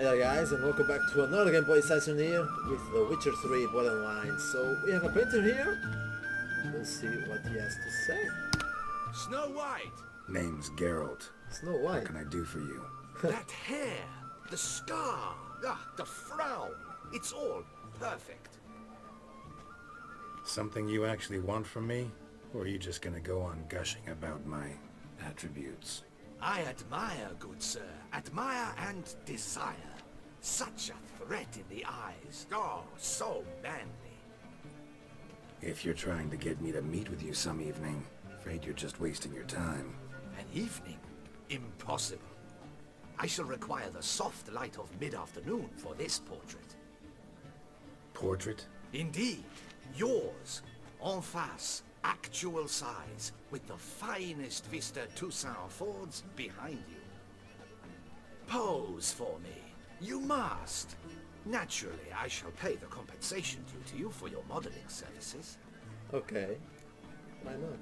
there guys, and welcome back to another gameplay session here with The Witcher 3 Borderline. So we have a painter here. We'll see what he has to say. Snow White! Name's Geralt. Snow What White. can I do for you? That hair, the scar, the frown, it's all perfect. Something you actually want from me? Or are you just gonna go on gushing about my attributes? I admire, good sir, admire and desire. Such a threat in the eyes, oh, so manly. If you're trying to get me to meet with you some evening, afraid you're just wasting your time. An evening? Impossible. I shall require the soft light of mid-afternoon for this portrait. Portrait? Indeed, yours, en face, actual size, with the finest Vista Toussaint Fords behind you. Pose for me. You must. Naturally, I shall pay the compensation due to you for your modeling services. Okay. Why not?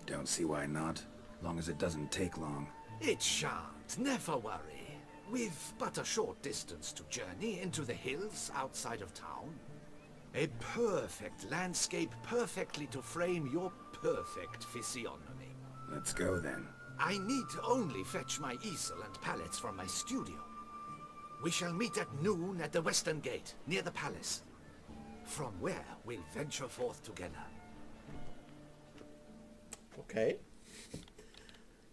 Don't see why not, long as it doesn't take long. It shan't, never worry. We've but a short distance to journey into the hills outside of town. A perfect landscape perfectly to frame your perfect physiognomy. Let's go then. I need only fetch my easel and pallets from my studio. We shall meet at noon at the western gate, near the palace. From where we'll venture forth together. Okay.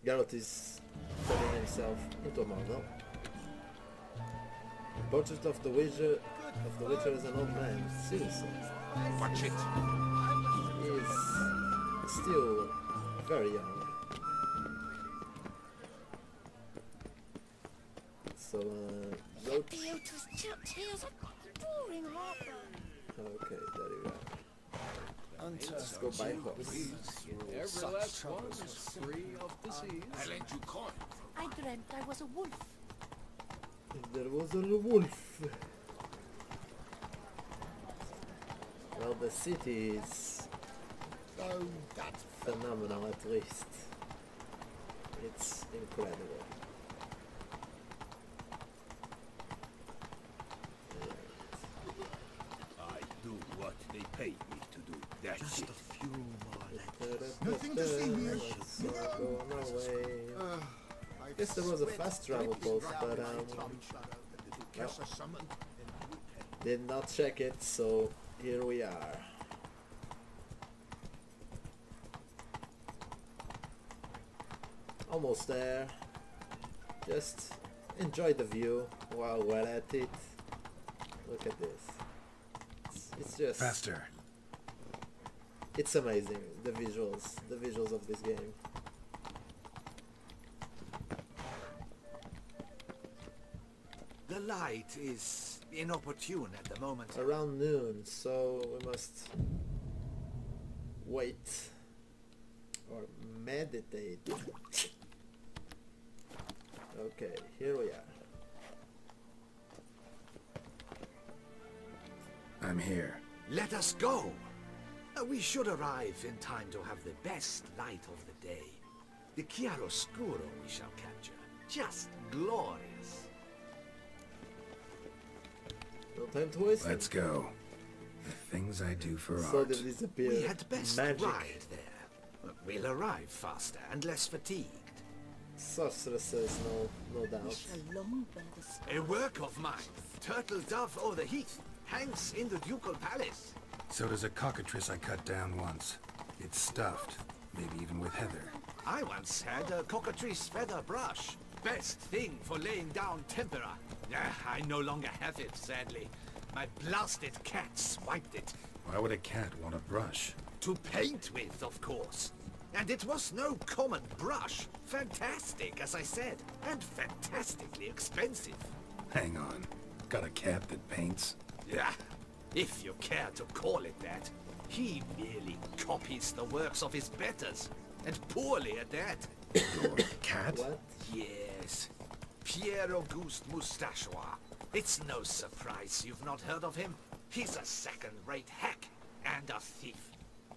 Geralt is turning himself into a model. Portrait of the Witcher as an old man. Seriously. Watch it. He is still very young. So, road. Theodore's tears of boring heartburn. Okay, there you go. Let's go by horse. Every last one is free of disease. I lent you coin. I dreamt I was a wolf. There was a wolf. Well, the city is phenomenal at least. It's incredible. I do what they pay me to do. That's Just it. a few more letters. Nothing to see here. Let's go on our way. I guess there was a fast travel post, but well, did not check it, so here we are. Almost there. Just enjoy the view while we're at it. Look at this. It's just Faster. It's amazing, the visuals of this game. The light is inopportune at the moment. Around noon, so we must wait or meditate. Okay, here we are. I'm here. Let us go. We should arrive in time to have the best light of the day. The chiaroscuro we shall capture. Just glorious. No time to waste. Let's go. The things I do for So art. they disappear. We had best Magic. ride there. We'll arrive faster and less fatigued. Sorceresses, no We doubt. shall long bear the scar. A work of mine. Turtle dove o'er the heath. Hangs in the ducal palace. So does a cockatrice I cut down once. It's stuffed, maybe even with heather. I once had a cockatrice feather brush. Best thing for laying down tempera. I no longer have it, sadly. My blasted cat swiped it. Why would a cat want a brush? To paint with, of course. And it was no common brush. Fantastic, as I said. And fantastically expensive. Hang on. Got a cat that paints? Yeah, if you care to call it that. He merely copies the works of his betters. And poorly at that. Your cat? What? Yes. Pierre Auguste Moustachois. It's no surprise you've not heard of him. He's a second-rate hack and a thief.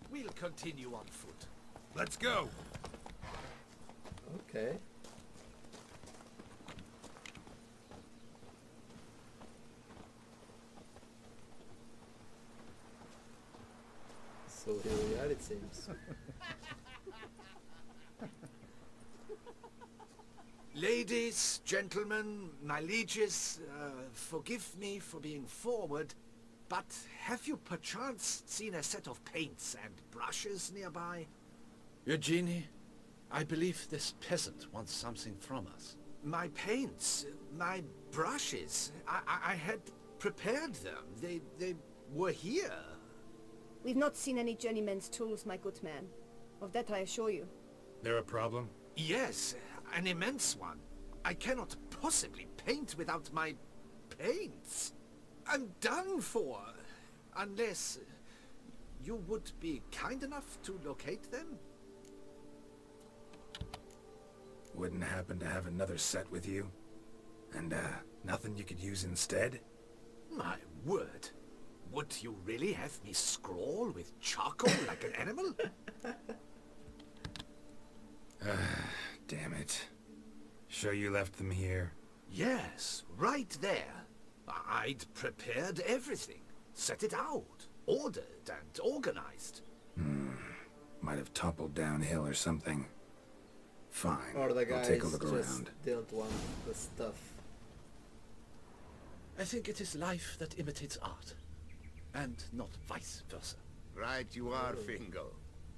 We'll continue on foot. Let's go. Okay. So here we are, it seems. Ladies, gentlemen, my lieges, forgive me for being forward, but have you perchance seen a set of paints and brushes nearby? Eugenie, I believe this peasant wants something from us. My paints, my brushes, I had prepared them. They were here. We've not seen any journeyman's tools, my good man. Of that I assure you. There a problem? Yes, an immense one. I cannot possibly paint without my paints. I'm done for. Unless you would be kind enough to locate them? Wouldn't happen to have another set with you? And, nothing you could use instead? My word. Would you really have me scrawl with charcoal like an animal? Damn it. Sure you left them here? Yes, right there. I'd prepared everything. Set it out. Ordered and organized. Might have toppled downhill or something. Fine, Or the I'll guys take a look just around. didn't want the stuff. I think it is life that imitates art, and not vice versa. Right you are, Fingal.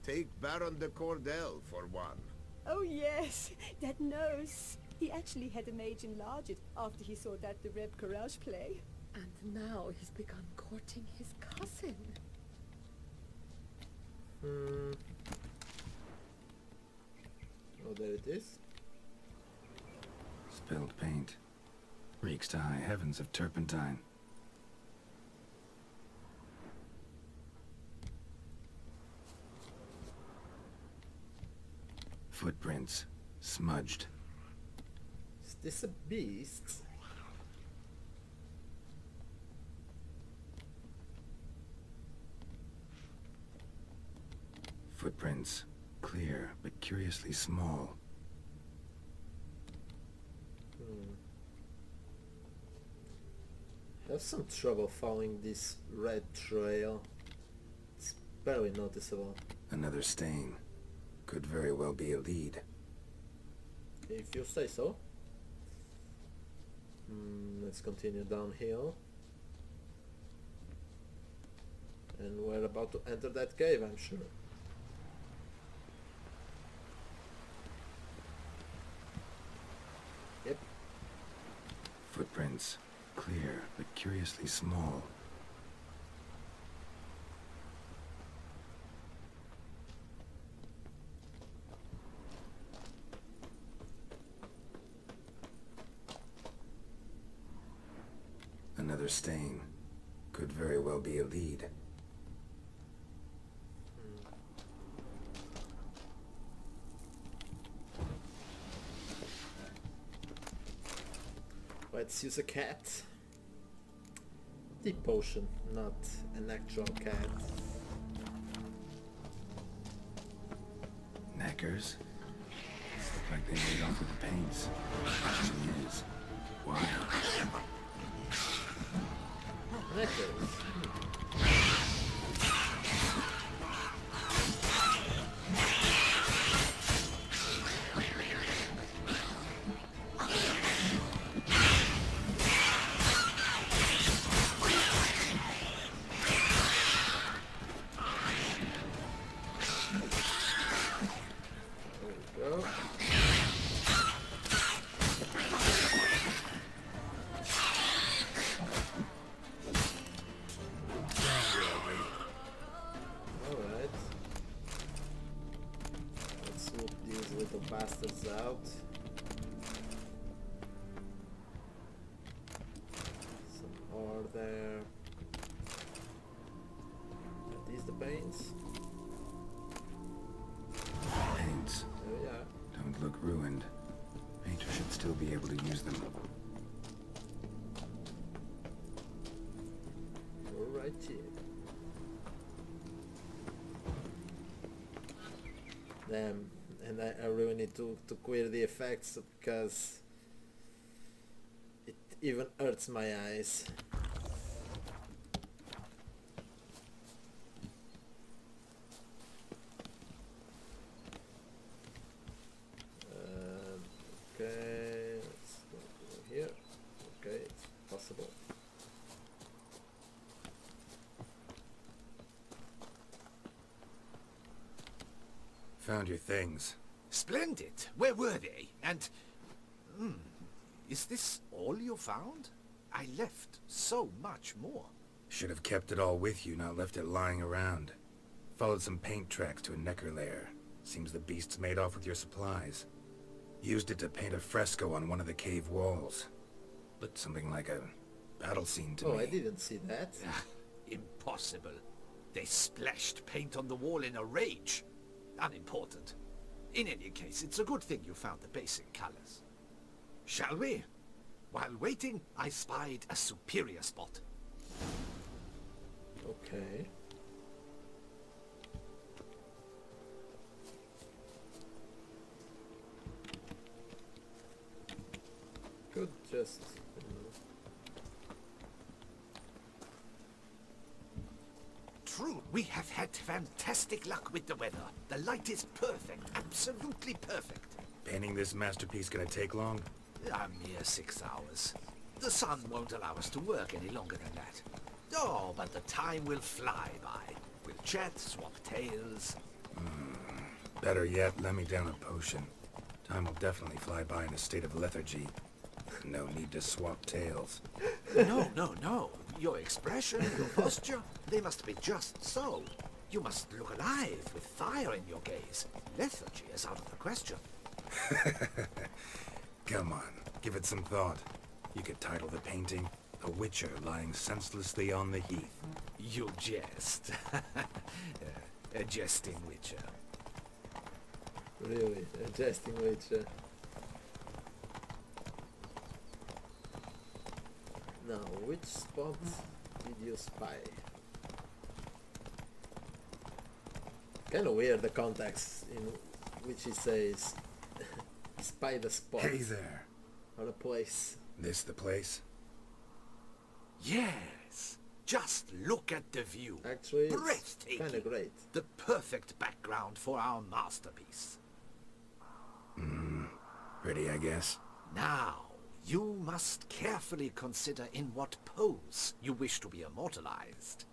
Take Baron de Cordel for one. Oh yes, that nose. He actually had a mage enlarge it after he saw that the Reb Courage play. And now he's begun courting his cousin. Oh, there it is. Spilled paint. Reeks to high heavens of turpentine. Footprints. Smudged. Is this a beast? Footprints. Clear, but curiously small. I have some trouble following this red trail. It's barely noticeable. Another stain. Could very well be a lead. If you say so. Let's continue downhill. And we're about to enter that cave, I'm sure. Yep. Footprints. Clear, but curiously small. Another stain. Could very well be a lead. Let's use a cat. Deep potion, not an actual cat. Knackers? Look like they made off with the paints. Question is, why? Necklace. There we go. Alright. Let's swoop these little bastards out. Some ore there. Are these the paints? Paints. There we are. Don't look ruined. Painter should still be able to use them. Go right here. Damn, and I really need to clear the effects because it even hurts my eyes. Found your things. Splendid. Where were they? And... is this all you found? I left so much more. Should have kept it all with you, not left it lying around. Followed some paint tracks to a necker lair. Seems the beast's made off with your supplies. Used it to paint a fresco on one of the cave walls. Looked something like a battle scene to me. Oh, I didn't see that. Impossible. They splashed paint on the wall in a rage. Unimportant. In any case, it's a good thing you found the basic colors. Shall we? While waiting, I spied a superior spot. Okay. Could just... True, we have had fantastic luck with the weather. The light is perfect, absolutely perfect. Painting this masterpiece gonna take long? A mere 6 hours. The sun won't allow us to work any longer than that. Oh, but the time will fly by. We'll chat, swap tales. Better yet, let me down a potion. Time will definitely fly by in a state of lethargy. No need to swap tales. No. Your expression, your posture, they must be just so. You must look alive with fire in your gaze. Lethargy is out of the question. Come on, give it some thought. You could title the painting, A Witcher Lying Senselessly on the Heath. You jest. A jesting witcher. Really, a jesting witcher. Now, which spot did you spy? Kind of weird the context in which he says spy the spot. Hey there. Or a place. This the place? Yes. Just look at the view. Actually, it's breathtaking. kind of great. The perfect background for our masterpiece. Pretty, I guess. Now, you must carefully consider in what pose you wish to be immortalized.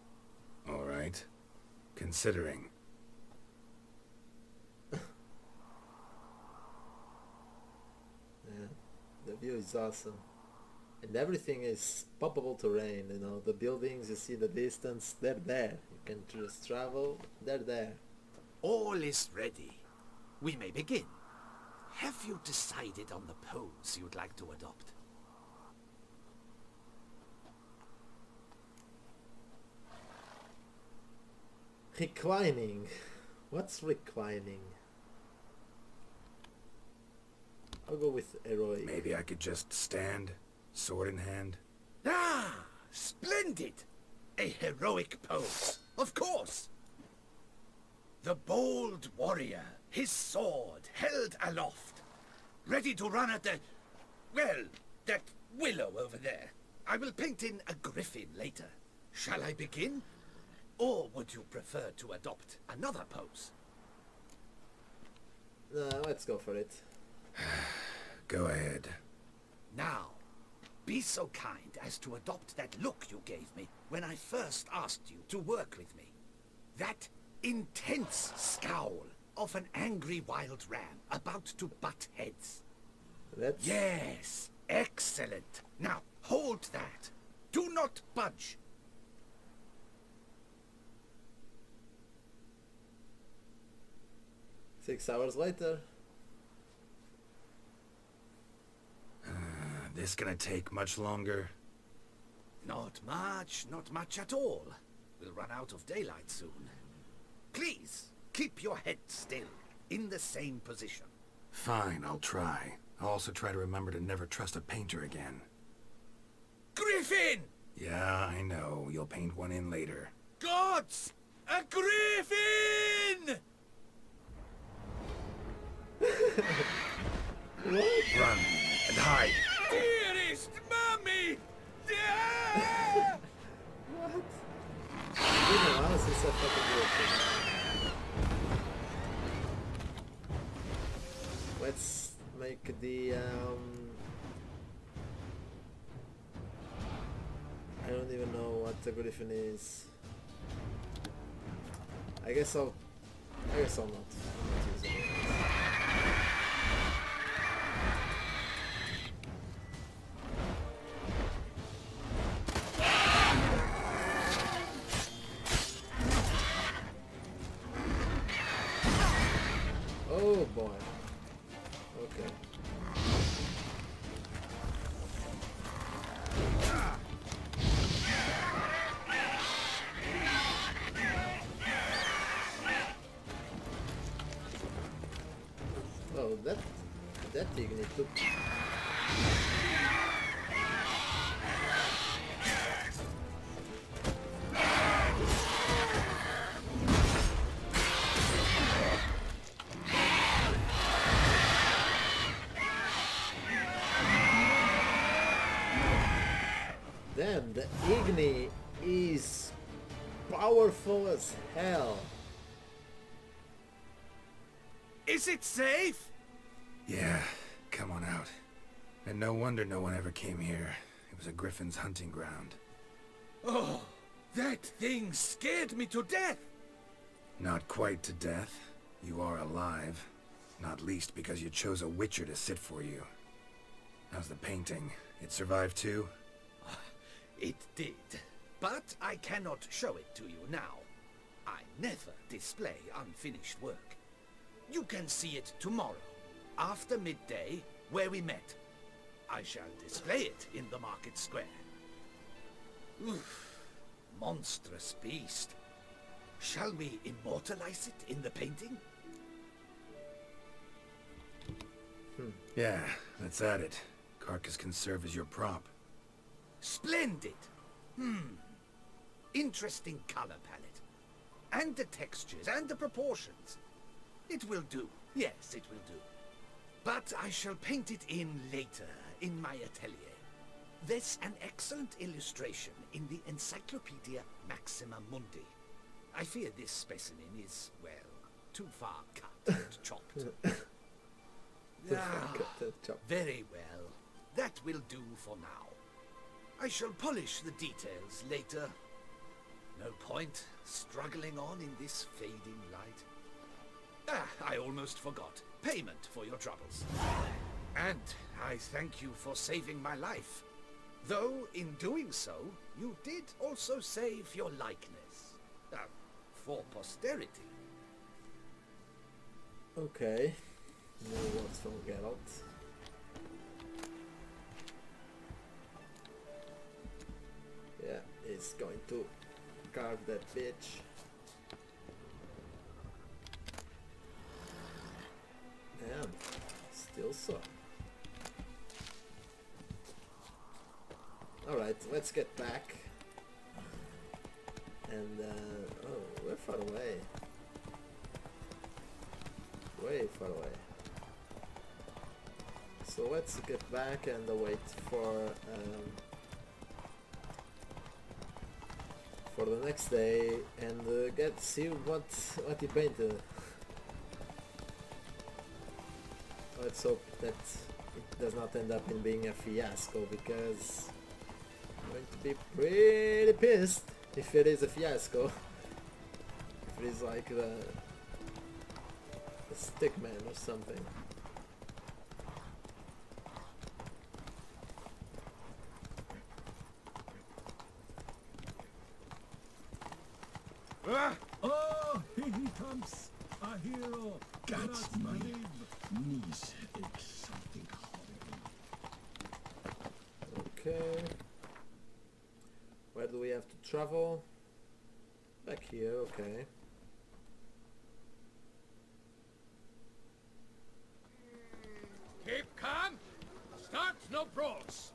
All right. Considering. Yeah, the view is awesome. And everything is poppable terrain, you know, the buildings you see in the distance, they're there. You can just travel, they're there. All is ready. We may begin. Have you decided on the pose you'd like to adopt? Reclining. What's reclining? I'll go with heroic. Maybe I could just stand, sword in hand. Ah, splendid! A heroic pose, of course! The bold warrior, his sword held aloft, ready to run at that willow over there. I will paint in a griffin later. Shall I begin? Or would you prefer to adopt another pose? Let's go for it. Go ahead. Now, be so kind as to adopt that look you gave me when I first asked you to work with me. That intense scowl of an angry wild ram about to butt heads. Let's... Yes, excellent. Now, hold that. Do not budge. Six hours later. This gonna take much longer? Not much at all. We'll run out of daylight soon. Please, keep your head still, in the same position. Fine, I'll try. I'll also try to remember to never trust a painter again. Griffin! Yeah, I know. You'll paint one in later. Gods! A griffin! Run and hide! Dearest mommy! Ah! What? How is this a fucking griffin? Let's make the I don't even know what the griffin is. I guess I'll not use it. that Igni too. Damn, the Igni is powerful as hell. Is it safe? Yeah, come on out. And no wonder no one ever came here. It was a griffin's hunting ground. Oh, that thing scared me to death. Not quite to death. You are alive. Not least because you chose a witcher to sit for you. How's the painting? It survived too? It did, but I cannot show it to you now. I never display unfinished work. You can see it tomorrow, after midday, where we met. I shall display it in the market square. Oof, monstrous beast. Shall we immortalize it in the painting? Yeah, let's add it. Carcass can serve as your prop. Splendid! Interesting color palette. And the textures, and the proportions. It will do. Yes, it will do. But I shall paint it in later, in my atelier. There's an excellent illustration in the Encyclopedia Maxima Mundi. I fear this specimen is, well, too far cut and chopped. Very well. That will do for now. I shall polish the details later. No point struggling on in this fading light. I almost forgot. Payment for your troubles. And I thank you for saving my life. Though, in doing so, you did also save your likeness. For posterity. Okay. More words from Geralt. Yeah, he's going to carve that bitch. And still so. Alright, let's get back. And oh, we're far away. Way far away. So let's get back and wait for the next day and see what he painted. Let's hope that it does not end up in being a fiasco, because I'm going to be pretty pissed if it is a fiasco. If it is like the Stickman or something. Oh, here he comes! A hero! That's my niece. It's something horrible. Okay. Where do we have to travel? Back here, okay. Keep calm. Start no brawls.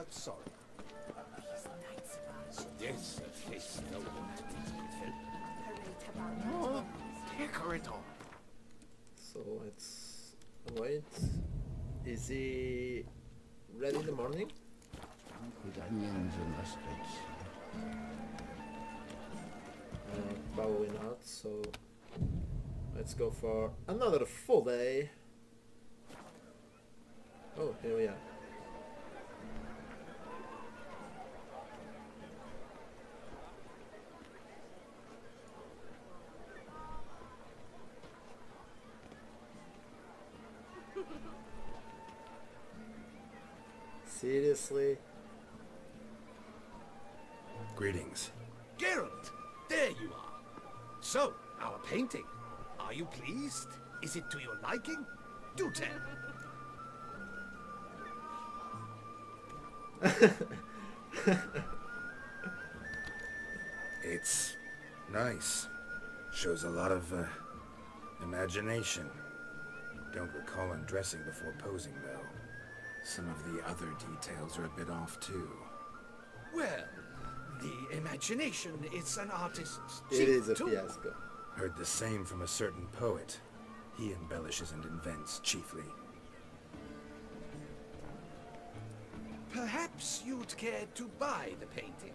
Sorry. Yes, face no one. Take her it all. So let's wait. Is he ready in the morning? With onions in the streets. Probably not, so let's go for another full day. Oh, here we are. Seriously? Greetings. Geralt, there you are. So, our painting. Are you pleased? Is it to your liking? Do tell. It's nice. Shows a lot of imagination. Don't recall undressing before posing, though. Some of the other details are a bit off, too. Well, the imagination is an artist's It cheat, is a too. fiasco. Heard the same from a certain poet. He embellishes and invents, chiefly. Perhaps you'd care to buy the painting.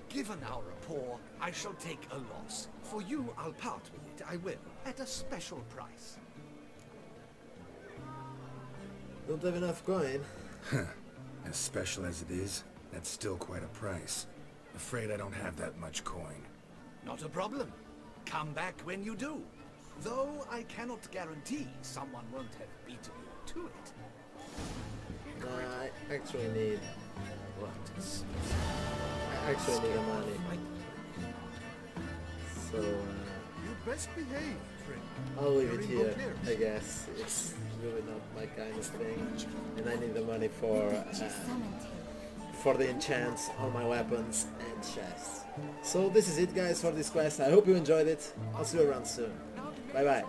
Given our rapport, I shall take a loss. For you, I'll part with it, I will, at a special price. Don't have enough coin. As special as it is, that's still quite a price. Afraid I don't have that much coin. Not a problem. Come back when you do. Though I cannot guarantee someone won't have beaten you to it. I actually need... What is... I actually need the money. So, You best behave, friend. I'll leave it here, I guess. It's really not my kind of thing. And I need the money for the enchants on my weapons and chests. So this is it, guys, for this quest. I hope you enjoyed it. I'll see you around soon. Bye bye.